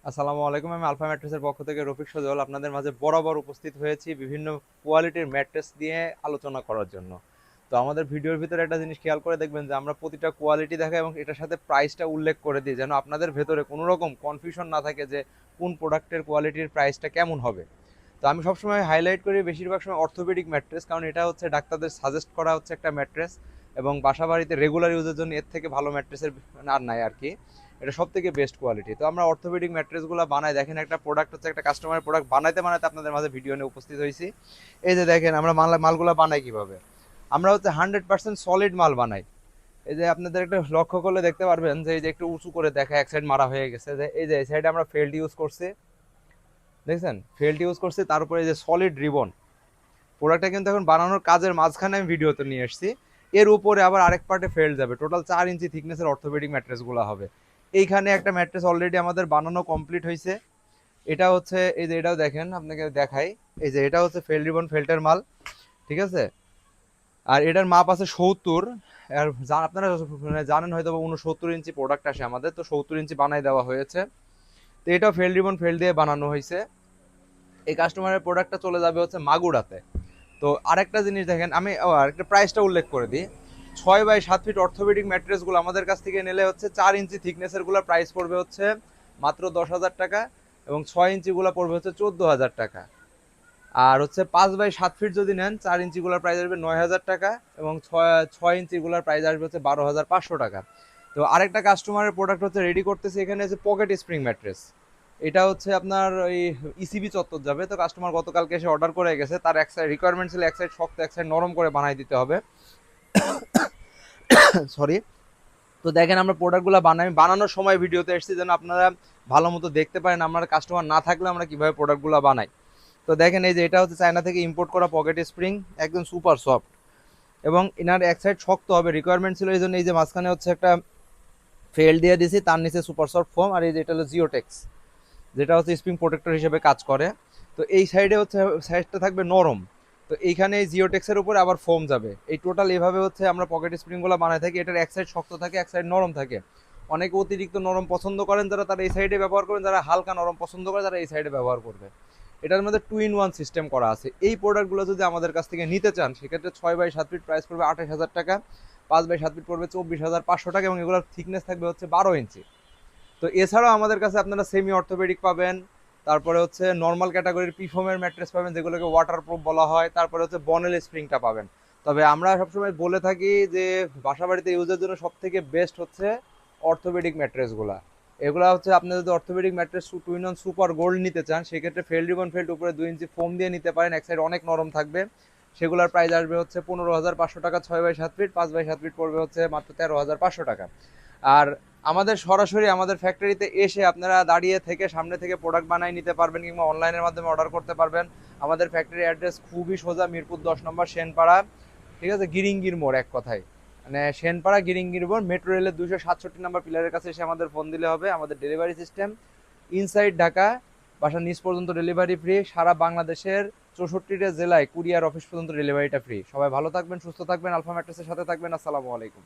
আসসালামু আলাইকুম। আমি আলফা ম্যাট্রেসের পক্ষ থেকে রফিক সজল আপনাদের মাঝে বরাবর উপস্থিত হয়েছি বিভিন্ন কোয়ালিটির ম্যাট্রেস নিয়ে আলোচনা করার জন্য। তো আমাদের ভিডিওর ভিতরে একটা জিনিস খেয়াল করে দেখবেন যে আমরা প্রতিটা কোয়ালিটি দেখাই এবং এটার সাথে প্রাইসটা উল্লেখ করে দিই, যেন আপনাদের ভেতরে কোনো রকম কনফিউশন না থাকে যে কোন প্রোডাক্টের কোয়ালিটির প্রাইসটা কেমন হবে। তো আমি সবসময় হাইলাইট করি বেশিরভাগ সময় অর্থোপেডিক ম্যাট্রেস, কারণ এটা হচ্ছে ডাক্তারদের সাজেস্ট করা হচ্ছে একটা ম্যাট্রেস, এবং বাসা বাড়িতে রেগুলার ইউজের জন্য এর থেকে ভালো ম্যাট্রেসের আর নাই আর কি। এটা সব থেকে বেস্ট কোয়ালিটি। তো আমরা অর্থোপেডিক ম্যাট্রেসগুলো বানাই, দেখেন একটা প্রোডাক্ট হচ্ছে একটা কাস্টমারের প্রোডাক্ট বানাইতে বানাইতে আপনাদের মাঝে ভিডিও নিয়ে উপস্থিত হয়েছি। এই যে দেখেন আমরা মালগুলো বানাই কিভাবে। আমরা হচ্ছে 100% সলিড মাল বানাই। এই যে আপনাদের একটা লক্ষ্য করলে দেখতে পারবেন যে এই যে একটু উঁচু করে দেখা এক সাইড মারা হয়ে গেছে, যে এই যে এই সাইডে আমরা ফেল্ড ইউজ করছি, দেখছেন ফেল্ড ইউজ করছি। তারপরে এই যে সলিড রিবন, প্রোডাক্টটা কিন্তু এখন বানানোর কাজের মাঝখানে আমি ভিডিওতে নিয়ে এসেছি। এর উপরে আবার আরেক পার্টে ফেল্ড যাবে, টোটাল 4 ইঞ্চি থিকনেসের অর্থোপেডিক ম্যাট্রেসগুলো হবে। এইখানে একটা ম্যাট্রেস অলরেডি আমাদের বানানো কমপ্লিট হয়েছে। এটা হচ্ছে এই যে এটাও দেখেন, আপনাকে দেখাই। এই যে এটা হচ্ছে ফেল্ড রিবন ফেল্টের মাল, ঠিক আছে। আর এটার মাপ আছে 70। আর আপনারা জানেন হয়তো 69 ইঞ্চি প্রোডাক্ট আসে আমাদের, তো 70 ইঞ্চি বানাই দেওয়া হয়েছে। তো এটাও ফেল্ড রিবন ফেল্ড দিয়ে বানানো হয়েছে। এই কাস্টমারের প্রোডাক্টটা চলে যাবে হচ্ছে মাগুরাতে। তো আরেকটা জিনিস দেখেন, আমি আরেকটা প্রাইসটা উল্লেখ করে দিই। 6 বাই 7 ফিট অর্থোপেডিক ম্যাট্রেসগুলো আমাদের কাছ থেকে নিলে হচ্ছে 4 ইঞ্চি থিকনেসের গুলো প্রাইস পড়বে হচ্ছে মাত্র 10,000 টাকা, এবং 6 ইঞ্চিগুলো পড়বে হচ্ছে 14,000 টাকা। আর হচ্ছে 5 বাই 7 ফিট যদি নেন 4 ইঞ্চিগুলোর প্রাইস আসবে 9,000 টাকা, এবং ছয় ছয় ইঞ্চিগুলোর প্রাইস আসবে হচ্ছে 12,500 টাকা। তো আরেকটা কাস্টমারের প্রোডাক্ট হচ্ছে রেডি করতেছে, এখানে হচ্ছে পকেট স্প্রিং ম্যাট্রেস। এটা হচ্ছে আপনার ওই ইসিবি চত্বর যাবে। তো কাস্টমার গতকালকে এসে অর্ডার করে গেছে, তার এক সাইড রিকোয়ারমেন্ট ছিল এক সাইড শক্ত এক সাইড নরম করে বানাই দিতে হবে। সরি। তো দেখেন আমরা প্রোডাক্টগুলো বানানোর সময় ভিডিওতে এসেছি যেন আপনারা ভালো মতো দেখতে পারেন আমরা কাস্টমার না থাকলে আমরা কিভাবে প্রোডাক্টগুলো বানাই। তো দেখেন এই যে এটা হচ্ছে চায়না থেকে ইম্পোর্ট করা পকেট স্প্রিং, একদম সুপার সফট, এবং এনার এক সাইড শক্ত হবে রিকোয়ারমেন্ট ছিল, এই জন্য এই যে মাঝখানে হচ্ছে একটা ফেল দিয়ে দিয়েছি, তার নিচে সুপার সফট ফোম, আর এই যে এটা হলো জিওটেক্স, যেটা হচ্ছে স্প্রিং প্রোটেক্টর হিসেবে কাজ করে। তো এই সাইডে হচ্ছে সাইডটা থাকবে নরম। তো এইখানে এই জিওটেক্সের উপরে আবার ফোম যাবে। এই টোটাল এভাবে হচ্ছে আমরা পকেট স্প্রিংগুলো বানাই থাকি। এটার এক সাইড শক্ত থাকে এক সাইড নরম থাকে। অনেকে অতিরিক্ত নরম পছন্দ করেন যারা, তারা এই সাইডে ব্যবহার করেন, যারা হালকা নরম পছন্দ করে তারা এই সাইডে ব্যবহার করবে। এটার মধ্যে 2 in 1 সিস্টেম করা আছে। এই প্রোডাক্টগুলো যদি আমাদের কাছ থেকে নিতে চান সেক্ষেত্রে 6 বাই 7 ফিট প্রাইস পড়বে 28,000 টাকা, 5 বাই 7 ফিট পড়বে 24,500 টাকা, এবং এগুলোর থিকনেস থাকবে হচ্ছে 12 ইঞ্চি। তো এছাড়াও আমাদের কাছে আপনারা সেমি অর্থোপেডিক পাবেন, তারপরে হচ্ছে নর্মাল ক্যাটাগরির পিফোমের ম্যাট্রেস পাবেন যেগুলোকে ওয়াটারপ্রুফ বলা হয়, তারপরে হচ্ছে বনেল স্প্রিংটা পাবেন। তবে আমরা সবসময় বলে থাকি যে বাসা বাড়িতে ইউজের জন্য সব থেকে বেস্ট হচ্ছে অর্থোপেডিক ম্যাট্রেসগুলা। এগুলা হচ্ছে আপনি যদি orthopaedic mattress 2 in 1 super gold নিতে চান সেক্ষেত্রে ফেল্ড রিবন ফেল্ড উপরে 2 ইঞ্চি ফোম দিয়ে নিতে পারেন, এক সাইড অনেক নরম থাকবে। সেগুলোর প্রাইস আসবে হচ্ছে 15,500 টাকা। 6 বাই 7 ফিট, 5 বাই 7 ফিট পড়বে হচ্ছে মাত্র 13,500 টাকা। আর আমাদের সরাসরি আমাদের ফ্যাক্টরিতে এসে আপনারা দাঁড়িয়ে থেকে সামনে থেকে প্রোডাক্ট বানাই নিতে পারবেন, কিংবা অনলাইনের মাধ্যমে অর্ডার করতে পারবেন। আমাদের ফ্যাক্টরি অ্যাড্রেস খুবই সোজা, মিরপুর 10 নম্বর সেনপাড়া, ঠিক আছে, গিরিঙ্গির মোড় এক কথায়। মানে সেনপাড়া গিরিঙ্গির মোড়, মেট্রো রেলের 267 নম্বর পিলারের কাছে এসে আমাদের ফোন দিলে হবে। আমাদের ডেলিভারি সিস্টেম ইনসাইড ঢাকা, বাসার নিচ পর্যন্ত ডেলিভারি ফ্রি। সারা বাংলাদেশের 64টা জেলায় কুরিয়ার অফিস পর্যন্ত ডেলিভারিটা ফ্রি। সবাই ভালো থাকবেন, সুস্থ থাকবেন, আলফা ম্যাট্রেসের সাথে থাকবেন। আসসালামু আলাইকুম।